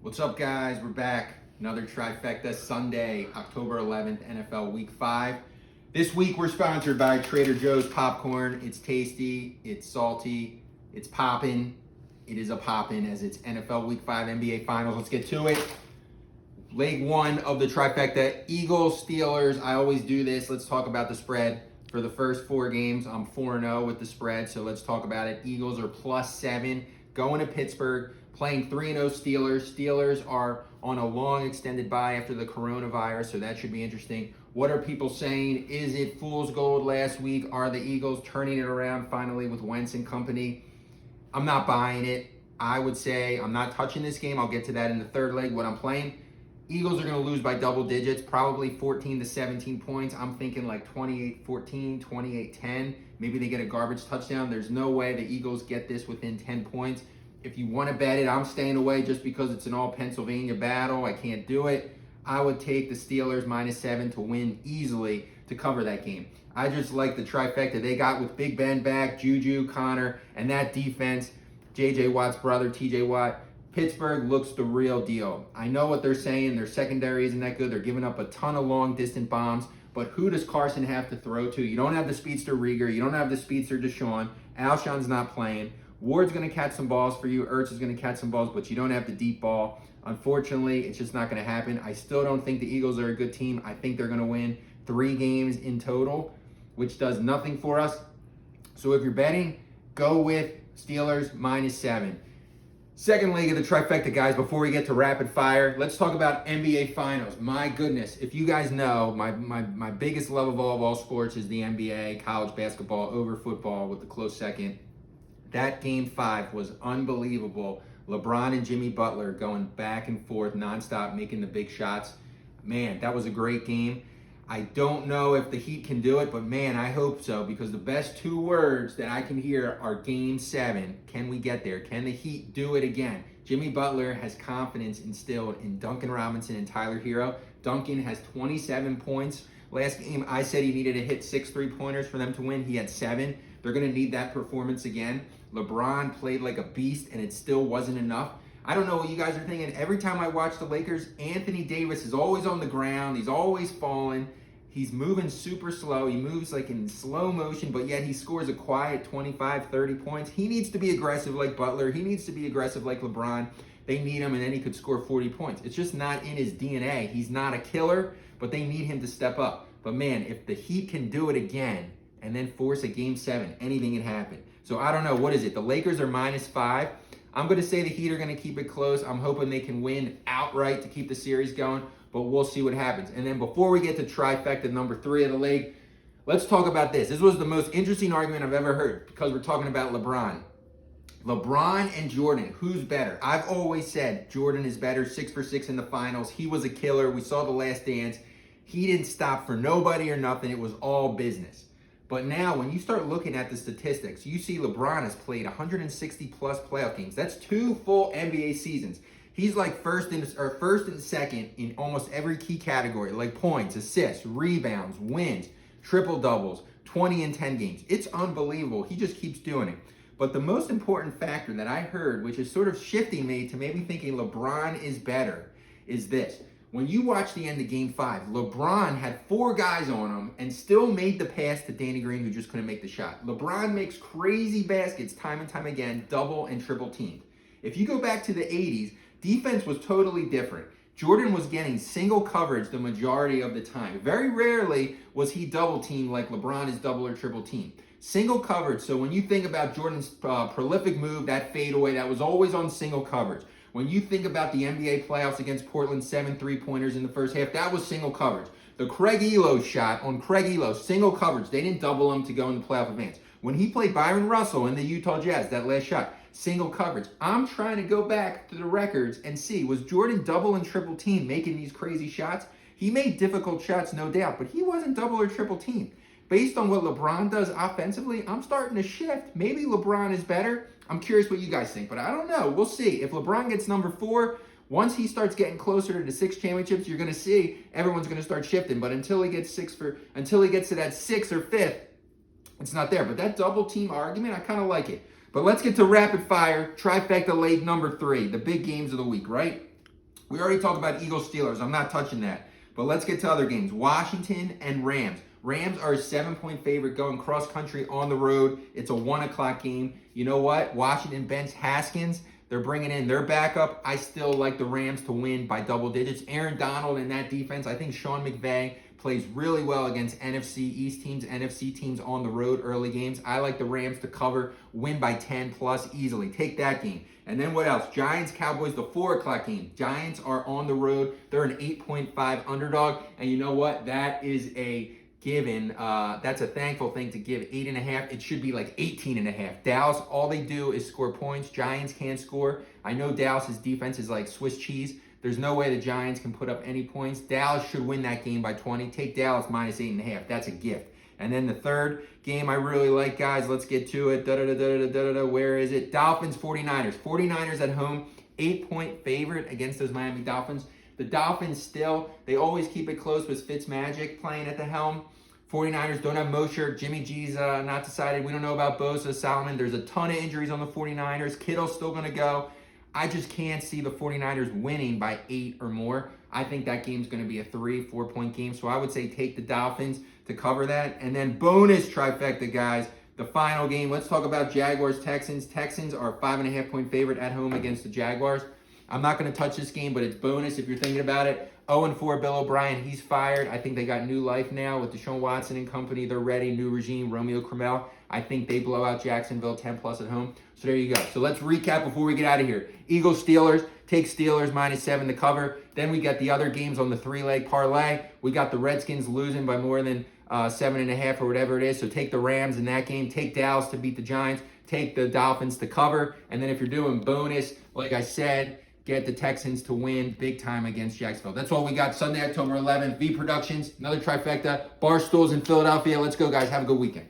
What's up, guys? We're back. Another Trifecta Sunday, October 11th, NFL Week 5. This week, we're sponsored by Trader Joe's Popcorn. It's tasty, it's salty, it's poppin'. It is a poppin' as it's NFL Week 5 NBA Finals. Let's get to it. Leg 1 of the Trifecta, Eagles, Steelers. I always do this. Let's talk about the spread. For the first 4 games, I'm 4-0 with the spread, so let's talk about it. Eagles are +7, going to Pittsburgh. Playing 3-0 Steelers. Steelers are on a long extended bye after the coronavirus, so that should be interesting. What are people saying? Is it fool's gold last week? Are the Eagles turning it around finally with Wentz and company? I'm not buying it. I would say I'm not touching this game. I'll get to that in the third leg. What I'm playing, Eagles are going to lose by double digits, probably 14 to 17 points. I'm thinking like 28-14, 28-10. Maybe they get a garbage touchdown. There's no way the Eagles get this within 10 points. If you want to bet it, I'm staying away just because it's an all Pennsylvania battle. I can't do it. I would take the Steelers -7 to win easily to cover that game. I just like the trifecta they got with Big Ben back, Juju, Connor, and that defense, J.J. Watt's brother, T.J. Watt. Pittsburgh looks the real deal. I know what they're saying. Their secondary isn't that good. They're giving up a ton of long, distant bombs. But who does Carson have to throw to? You don't have the speedster Rieger. You don't have the speedster Deshaun. Alshon's not playing. Ward's going to catch some balls for you. Ertz is going to catch some balls, but you don't have the deep ball. Unfortunately, it's just not going to happen. I still don't think the Eagles are a good team. I think they're going to win 3 games in total, which does nothing for us. So if you're betting, go with Steelers -7. Second leg of the trifecta, guys, before we get to rapid fire, let's talk about NBA Finals. My goodness, if you guys know, my biggest love of all sports is the NBA, college basketball over football with the close second. That game 5 was unbelievable. LeBron and Jimmy Butler going back and forth nonstop, making the big shots. Man, that was a great game. I don't know if the Heat can do it, but man, I hope so, because the best 2 words that I can hear are Game 7. Can we get there? Can the Heat do it again? Jimmy Butler has confidence instilled in Duncan Robinson and Tyler Hero. Duncan has 27 points. Last game, I said he needed to hit 6 3-pointers for them to win. He had 7. They're going to need that performance again. LeBron played like a beast, and it still wasn't enough. I don't know what you guys are thinking. Every time I watch the Lakers, Anthony Davis is always on the ground. He's always falling. He's moving super slow. He moves like in slow motion, but yet he scores a quiet 25, 30 points. He needs to be aggressive like Butler. He needs to be aggressive like LeBron. They need him, and then he could score 40 points. It's just not in his DNA. He's not a killer, but they need him to step up. But man, if the Heat can do it again and then force a Game 7, anything can happen. So I don't know. What is it? The Lakers are -5. I'm going to say the Heat are going to keep it close. I'm hoping they can win outright to keep the series going, but we'll see what happens. And then before we get to trifecta number 3 of the league, let's talk about this. This was the most interesting argument I've ever heard because we're talking about LeBron. LeBron and Jordan, who's better? I've always said Jordan is better, 6 for 6 in the finals. He was a killer. We saw The Last Dance. He didn't stop for nobody or nothing. It was all business. But now, when you start looking at the statistics, you see LeBron has played 160-plus playoff games. That's 2 full NBA seasons. He's like first and second in almost every key category, like points, assists, rebounds, wins, triple-doubles, 20 in 10 games. It's unbelievable. He just keeps doing it. But the most important factor that I heard, which is sort of shifting me to maybe thinking LeBron is better, is this. When you watch the end of Game 5, LeBron had 4 guys on him and still made the pass to Danny Green, who just couldn't make the shot. LeBron makes crazy baskets time and time again, double and triple teamed. If you go back to the 80s, defense was totally different. Jordan was getting single coverage the majority of the time. Very rarely was he double teamed like LeBron is double or triple teamed. Single coverage, so when you think about Jordan's prolific move, that fadeaway, that was always on single coverage. When you think about the NBA playoffs against Portland, 7 3-pointers in the first half, that was single coverage. The Craig Elo shot on Craig Elo, single coverage. They didn't double him to go in the playoff advance. When he played Byron Russell in the Utah Jazz, that last shot, single coverage. I'm trying to go back to the records and see, was Jordan double and triple team making these crazy shots? He made difficult shots, no doubt, but he wasn't double or triple team. Based on what LeBron does offensively, I'm starting to shift. Maybe LeBron is better. I'm curious what you guys think, but I don't know. We'll see. If LeBron gets number 4, once he starts getting closer to the 6 championships, you're going to see everyone's going to start shifting. But until he gets to that 6th or 5th, it's not there. But that double team argument, I kind of like it. But let's get to rapid fire. Trifecta leg number 3, the big games of the week, right? We already talked about Eagles Steelers. I'm not touching that. But let's get to other games. Washington and Rams. Rams are a 7-point favorite going cross country on the road. It's a 1 o'clock game. You know what? Washington bench Haskins. They're bringing in their backup. I still like the Rams to win by double digits. Aaron Donald in that defense. I think Sean McVay plays really well against NFC East teams, NFC teams on the road early games. I like the Rams to cover, win by 10 plus easily. Take that game. And then what else? Giants, Cowboys, the 4 o'clock game. Giants are on the road. They're an 8.5 underdog. And you know what? That is a given. That's a thankful thing to give. 8.5. It should be like 18.5. Dallas, all they do is score points. Giants can't score. I know Dallas's defense is like Swiss cheese. There's no way the Giants can put up any points. Dallas should win that game by 20. Take Dallas minus 8.5. That's a gift. And then the third game I really like, guys. Let's get to it. Where is it? Dolphins, 49ers. 49ers at home. 8-point favorite against those Miami Dolphins. The Dolphins still, they always keep it close with Fitzmagic playing at the helm. 49ers don't have Mosher. Jimmy G's not decided. We don't know about Bosa, Solomon. There's a ton of injuries on the 49ers. Kittle's still going to go. I just can't see the 49ers winning by 8 or more. I think that game's going to be a 3-4 point game. So I would say take the Dolphins to cover that. And then bonus trifecta, guys. The final game. Let's talk about Jaguars-Texans. Texans are a 5.5-point favorite at home against the Jaguars. I'm not going to touch this game, but it's bonus if you're thinking about it. 0-4 Bill O'Brien. He's fired. I think they got new life now with Deshaun Watson and company. They're ready. New regime. Romeo Crennel. I think they blow out Jacksonville 10 plus at home. So there you go. So let's recap before we get out of here. Eagles, Steelers. Take Steelers minus 7 to cover. Then we got the other games on the 3-leg parlay. We got the Redskins losing by more than 7.5 or whatever it is. So take the Rams in that game. Take Dallas to beat the Giants. Take the Dolphins to cover. And then if you're doing bonus, like I said, get the Texans to win big time against Jacksonville. That's all we got. Sunday, October 11th. V Productions, another trifecta. Barstools in Philadelphia. Let's go, guys. Have a good weekend.